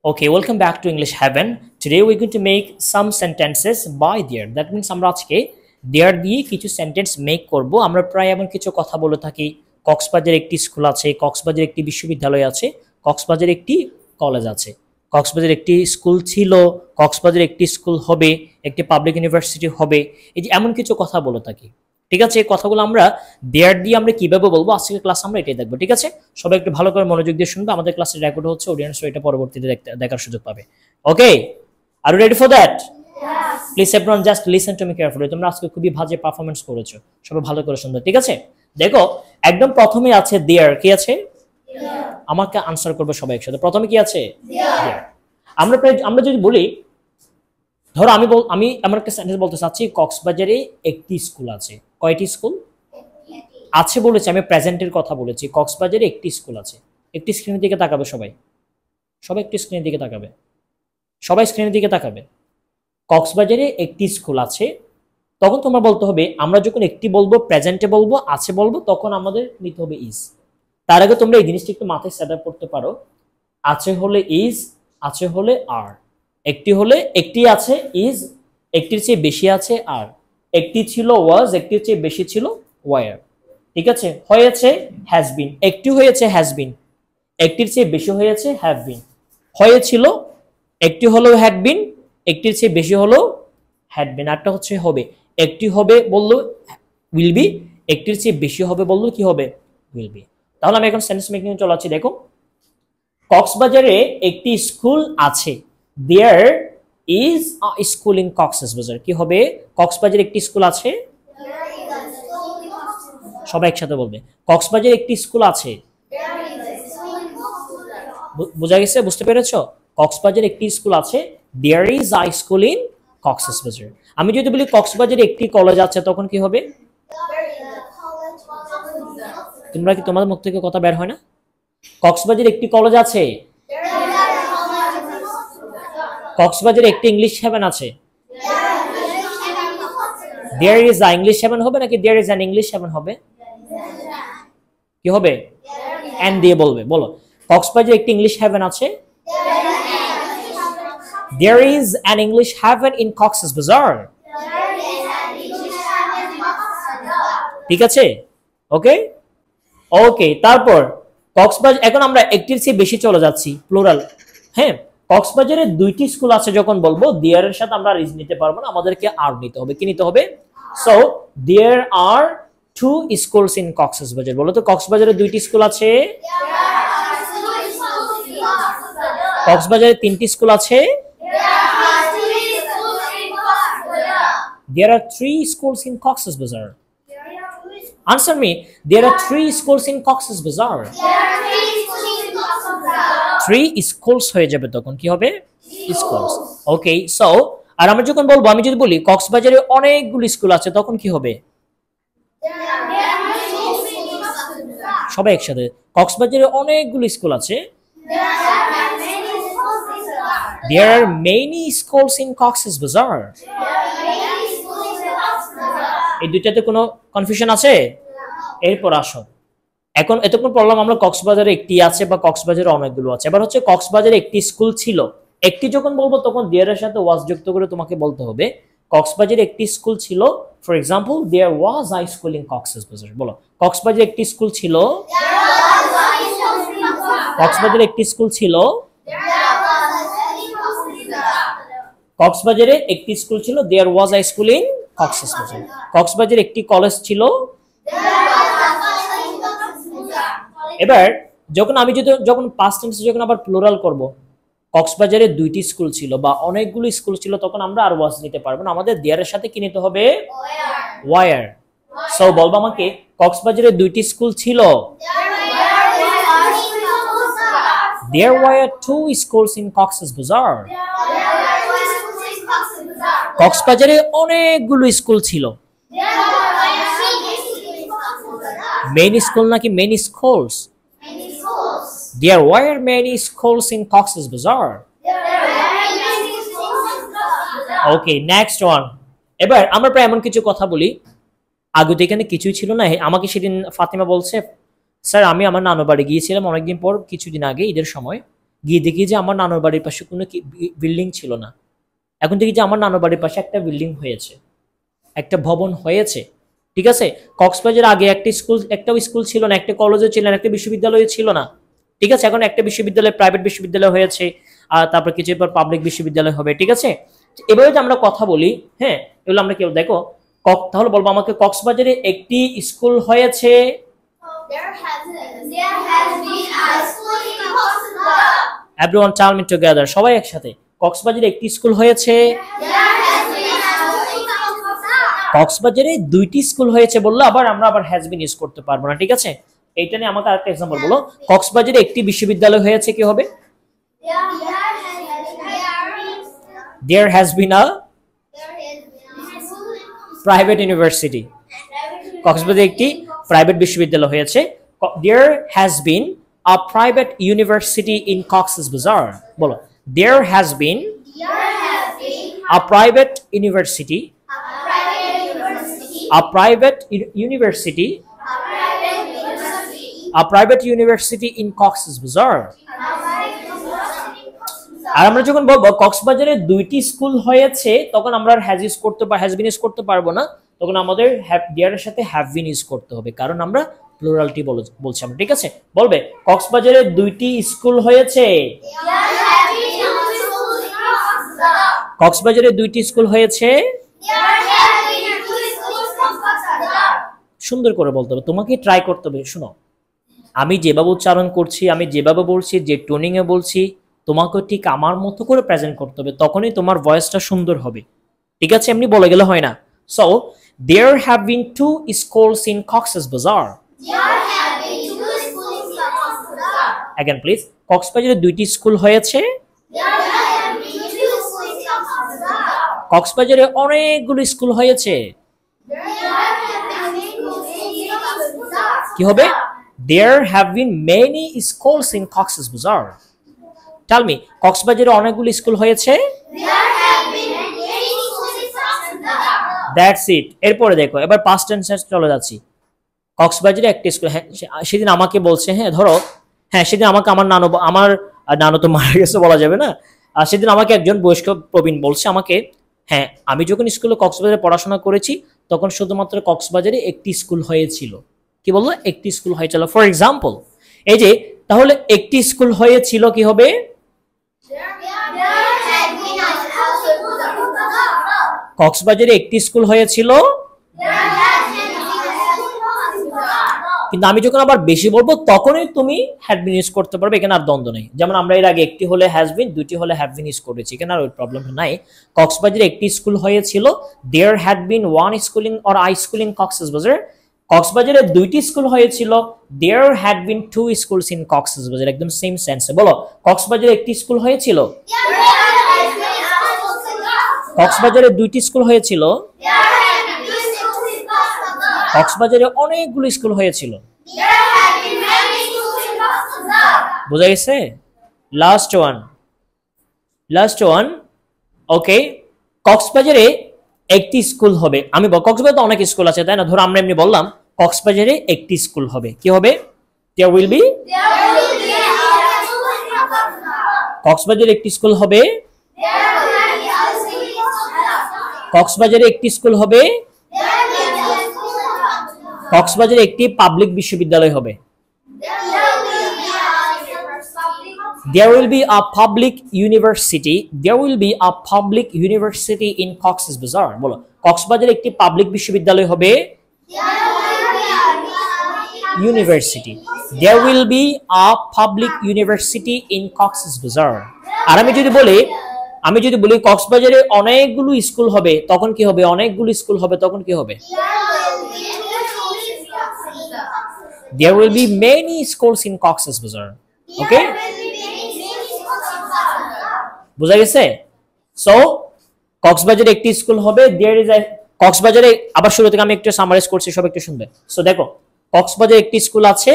Okay, welcome back to English Heaven. Today we're going to make some sentences by there. That means আমরা আজকে there দিয়ে কিছু sentence make করব। আমরা প্রায় এমন কিছু কথা বলে থাকি, কক্সবাজার একটি স্কুল আছে, কক্সবাজার একটি বিশ্ববিদ্যালয় আছে, কক্সবাজার একটি কলেজ আছে, কক্সবাজার একটি স্কুল ছিল, কক্সবাজার একটি স্কুল হবে, একটি পাবলিক ইউনিভার্সিটি হবে। এই যে এমন কিছু কথা বলে থাকি, ঠিক আছে? এই কথাগুলো আমরা দেয়ার দিয়ে আমরা কিভাবে বলবো, আজকের ক্লাস আমরা এটাই দেখবো, ঠিক আছে? সবাই একটু ভালো করে মনোযোগ দিয়ে শুনবে, আমাদের ক্লাসের রেকর্ড হচ্ছে, অডিয়েন্সও এটা পরবর্তীতে দেখার সুযোগ পাবে। Okay, are you ready for that? Please everyone just listen to me carefully. তোমরা আজকে খুবই ভালো পারফরম্যান্স করেছো, সবাই ভালো করে শুনবে, ঠিক আছে? দেখো, একদম প্রথমে আছে দেয়ার। কি আছে? আমাকে আনসার করবে সবাই একসাথে। প্রথমে কি আছে? দেয়ার। আমরা যদি বলি, ধরো আমি আমার একটা সেন্টেন্স বলতে চাচ্ছি, কক্সবাজারে একটি স্কুল আছে। কয়টি স্কুল আছে বলেছি? আমি প্রেজেন্টের কথা বলেছি। কক্সবাজারে একটি স্কুল আছে। একটি স্ক্রিনের দিকে তাকাবে সবাই, সবাই একটি স্ক্রিনের দিকে তাকাবে, সবাই স্ক্রিনের দিকে তাকাবে। কক্সবাজারে একটি স্কুল আছে, তখন তোমার বলতে হবে, আমরা যখন একটি বলবো, প্রেজেন্টে বলবো, আছে বলবো, তখন আমাদের নিতে হবে ইজ। তার আগে তোমরা এই জিনিসটা একটু মাথায় সেট আপ করতে পারো। আছে হলে ইজ, আছে হলে আর। একটি হলে একটি আছে ইজ, একটির চেয়ে বেশি আছে আর। একটি ছিল ওয়াজ, একটির চেয়ে বেশি ছিল ওয়ার। ঠিক আছে? হয়েছে হ্যাজ বিন, একটি হয়েছে হ্যাজ বিন, একটির চেয়ে বেশি হয়েছে হ্যাভ বিন। হয়েছিল, একটি হলো হ্যাড বিন, একটির চেয়ে বেশি হলো হ্যাড বিন। আরটা হচ্ছে হবে। একটি হবে বললো উইল বি, একটির চেয়ে বেশি হবে বললো কি হবে? Will be. তাহলে আমি এখন সেন্টেন্স মেকিং চলাচ্ছি। দেখো, কক্সবাজারে একটি স্কুল আছে। There is a school in Cox's Bazar. কি হবে? কক্সবাজারে একটি স্কুল আছে। সবাই একসাথে বলবে, কক্সবাজারে একটি স্কুল আছে। বোঝা গেছে? বুঝতে পেরেছো? কক্সবাজারে একটি স্কুল আছে। There is a school in Cox's Bazar. আমি যদি বলি কক্সবাজারে একটি কলেজ আছে, তখন কি হবে? তোমাদের মুখ থেকে কথা বের হয় না? কক্সবাজারে একটি কলেজ আছে। কক্সবাজারে একটি ইংলিশ হেভেন আছে। There is a English heaven হবে নাকি there is an English heaven হবে? কি হবে? এন্ড দিয়ে বলবে। বলো, কক্সবাজারে একটি ইংলিশ হেভেন আছে। There is an English heaven in Cox's Bazar. ঠিক আছে? ওকে ওকে। তারপর কক্সবাজার, এখন আমরা একটির চেয়ে বেশি চলে যাচ্ছি, প্লুরাল। হ্যাঁ, কক্সবাজারে দুইটি স্কুল আছে যখন বলবো, দেয়ার এর সাথে আমরা রিজ নিতে পারবো না, আমাদেরকে আর নিতে হবে। কি নিতে হবে? So there are two schools in Cox's Bazar. বলো তো, কক্সবাজারে দুইটি স্কুল আছে। কক্সবাজারে তিনটি স্কুল আছে। There are 3 schools in Cox's Bazar. Answer me. There are 3 schools in Cox's Bazar. 3 schools হয়ে যাবে, তখন কি হবে? Schools. Okay, so আর আমরা যখন বলবো, আমি যদি বলি কক্সবাজারে অনেকগুলো স্কুল আছে, তখন কি হবে? সবাই একসাথে, কক্সবাজারে অনেকগুলো স্কুল আছে। There are many schools in Cox's Bazar. এই দুইটাতে কোনো কনফিউশন আছে? এরপর আসো, এখন এতক্ষণ পড়লাম আমরা কক্সবাজারে একটি আছে বা কক্সবাজারে অনেকগুলো আছে। এবার হচ্ছে কক্সবাজারে একটি স্কুল ছিল। একটি যখন বলবো, তখন দেয়ারের সাথে ওয়াজ যুক্ত করে তোমাকে বলতে হবে, কক্সবাজারে একটি স্কুল ছিল। For example, there was a school in Cox's Bazar. বলো, কক্সবাজারে একটি স্কুল ছিল। কক্সবাজারে একটি স্কুল ছিল। কক্সবাজারে একটি স্কুল ছিল। দেয়ার was a school in Cox's Bazar. কক্সবাজারে একটি কলেজ ছিল। এবার যখন পাস্ট টেন্সে যখন আবার প্লুরাল করব, কক্সবাজারে দুইটি স্কুল ছিল বা অনেকগুলো স্কুল ছিল, তখন আমরা আর ওয়াজ নিতে পারবো না, আমাদের দেয়ারের সাথে কি নিতে হবে? ওয়ার। সো বলবো আমাকে, কক্সবাজারে দুইটি স্কুল ছিল। There were 2 schools in Cox's Bazar. কক্সবাজারে অনেকগুলো স্কুল ছিল। মেনি স্কুল নাকি many schools? There were many schools in Cox's Bazar. Okay, next one. এবার আমরা প্রায় এমন কিছু কথা বলি, আগে তো এখানে কিছুই ছিল না। আমাকে সেদিন ফাতিমা বলছে, স্যার আমি আমার নানু বাড়ি গিয়েছিলাম অনেকদিন পর, কিছুদিন আগে ঈদের সময়। গিয়ে দেখি যে আমার নানুর বাড়ির পাশে কোনো বিল্ডিং ছিল না, এখন দেখি যে আমার নানুর বাড়ির পাশে একটা বিল্ডিং হয়েছে, একটা ভবন হয়েছে। ঠিক আছে, কক্সবাজার আগে একটা স্কুল ছিল না, একটা কলেজও ছিল না, একটা বিশ্ববিদ্যালয় ছিল না। ঠিক আছে, এখন একটা বিশ্ববিদ্যালয়, প্রাইভেট বিশ্ববিদ্যালয় হয়েছে, আর তারপর কিছু পর পাবলিক বিশ্ববিদ্যালয় হবে। ঠিক আছে, এভাবে যে আমরা কথা বলি, হ্যাঁ, এগুলো আমরা কেউ দেখো। তাহলে বলবো আমাকে কক্সবাজারে একটি স্কুল হয়েছে। এভরিওয়ান টেল মি টুগেদার, সবাই একসাথে, কক্সবাজারে একটি স্কুল হয়েছে। কক্সবাজারে দুইটি স্কুল হয়েছে বললে আমরা আবার হ্যাজ বিন ইউজ করতে পারবো না। ঠিক আছে, এইটা নিয়ে আমাকে আরেকটা এক্সাম্পল বলো। কক্সবাজারে একটি বিশ্ববিদ্যালয় হয়েছে, কি হবে? There has been a private university. কক্সবাজারে একটি প্রাইভেট বিশ্ববিদ্যালয় হয়েছে। There has been a private university in Cox's Bazar. বলো, there has been a private university. A private university. A private university in Cox's Bazar. আর আমরা যখন বলবো কক্সবাজারে দুইটি স্কুল হয়েছে, তখন আমরা হ্যাজ বিন ইউজ করতে পারবো না, তখন আমাদের দেয়ার এর সাথে হ্যাভ বিন ইউজ করতে হবে, কারণ আমরা প্লুরালিটি বলছি আমরা। ঠিক আছে, বলবে কক্সবাজারে দুইটি স্কুল হয়েছে। কক্সবাজারে দুইটি স্কুল হয়েছে। সুন্দর করে বলতে হবে, তোমাকে ট্রাই করতে হবে। শোনো, আমি যেভাবে উচ্চারণ করছি, আমি যেভাবে বলছি, যে টোনিং এ বলছি, তোমাকে ঠিক আমার মতো করে প্রেজেন্ট করতে হবে, তখনই তোমার ভয়েসটা সুন্দর হবে। ঠিক আছে, এমনি বলে গেলে হয় না। So there have been two schools in Cox's Bazar. Again please, কক্সবাজারে দুইটি স্কুল হয়েছে। কক্সবাজারে অনেকগুলো স্কুল হয়েছে। কি হবে? There have been many schools in Cox's Bazar. Tell me, কক্সবাজারে অনেকগুলো স্কুল হয়েছে। That's it. এরপরে দেখো, এবার পাস্ট টেন্সে চলে যাচ্ছি। কক্সবাজারে একটা স্কুল, হ্যাঁ, সেদিন আমাকে বলছে, হ্যাঁ ধরো, হ্যাঁ সেদিন আমাকে আমার নানু তো মারা গেছে বলা যাবে না, সেদিন আমাকে একজন বয়স্ক প্রবীণ বলছে আমাকে, হ্যাঁ আমি যখন স্কুলে কক্সবাজারে পড়াশোনা করেছি, তখন শুধুমাত্র কক্সবাজারে একটি স্কুল হয়েছিল। কি বললো? একটি স্কুল হয়েছিল। ফর এক্সাম্পল, এই যে তাহলে একটি স্কুল হয়েছিল, কি হবে? কক্সবাজারে একটি স্কুল হয়েছিল। কিন্তু আমি যখন আবার বেশি বলবো, তখনই তুমি হ্যাড বিন ইউজ করতে পারবে, এখানে আর দ্বন্দ্ব নেই। যেমন আমরা এর আগে একটি হলে হ্যাজ বিন, দুটি হলে হ্যাভ বিন ইউজ করেছি, এখানে আর ওই প্রবলেমটা নাই। কক্সবাজারে একটি স্কুল হয়েছিল। There had been one schooling or I school in Cox's Bazar. কক্সবাজারে দুইটি স্কুল হয়েছিল। There had been two schools in Cox's Bazar. একদম সেম সেন্সে বলো, কক্সবাজারে একটি স্কুল হয়েছিল। কক্সবাজারে দুইটি স্কুল হয়েছিল। কক্সবাজারে অনেকগুলো স্কুল হয়েছিল। বোঝা গেছে? Last one. ওকে, কক্সবাজারে একটি স্কুল হবে। আমি কক্সবাজারে তো অনেক স্কুল আছে, তাই না? ধরো আমরা এমনি বললাম কক্সবাজারে একটি স্কুল হবে, কি হবে? there will be কক্সবাজারে একটি স্কুল হবে। কক্সবাজারে একটি স্কুল হবে। কক্সবাজারে একটি পাবলিক বিশ্ববিদ্যালয় হবে। There will be a public university. There will be a public university in Cox's Bazar. বলো, কক্সবাজারে একটি পাবলিক বিশ্ববিদ্যালয় হবে। University. There will be a public university in Cox's Bazar. আর আমি যদি বলি কক্সবাজারে অনেকগুলো স্কুল হবে, তখন কি হবে? অনেকগুলো স্কুল হবে, তখন কি হবে? There will be many schools in Cox's Bazar. Okay? বুঝা গেছে? সো কক্সবাজারে একটি স্কুল হবে। কক্সবাজারে আবার শুরু থেকে আমি একটু সামারাইজ করছি, সব একটু শুনবে। সো দেখো, কক্সবাজারে একটি স্কুল আছে।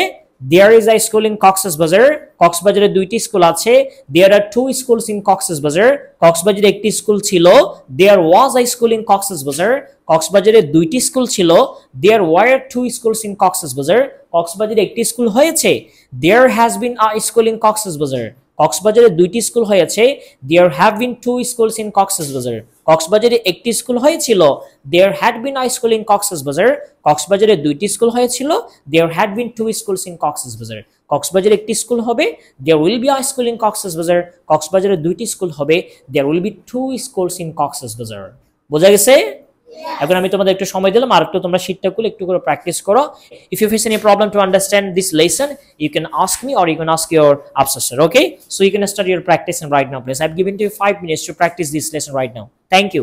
There is a school in Cox's Bazar. কক্সবাজারে দুইটি স্কুল আছে। There are two schools in Cox's Bazar. কক্সবাজারে একটি স্কুল ছিল। There was a school in Cox's Bazar. কক্সবাজারে দুইটি স্কুল ছিল। There were two schools in Cox's Bazar. কক্সবাজারে একটি স্কুল হয়েছে। There has been a school in Cox's Bazar. কক্সবাজারে 2টি স্কুল হয়েছে, there have been 2 schools in Cox's Bazar. কক্সবাজারে একটি স্কুল হয়েছিল, there had been a school in Cox's Bazar. কক্সবাজারে 2টি স্কুল হয়েছিল, there had been 2 schools in Cox's Bazar. কক্সবাজারে একটি স্কুল হবে, there will be a school in Cox's Bazar. কক্সবাজারে 2টি স্কুল হবে, there will be 2 schools in Cox's Bazar. বোঝা গেছে? এখন আমি তোমাদের একটু সময় দিলাম, আর একটু তোমরা শীটটা খুলে একটু করে প্র্যাকটিস করো। If you face any problem to understand this lesson, you can ask me or you can ask your professor, okay? So you can start your practice and right now, please. I've given you 5 minutes to practice this lesson right now. Thank you.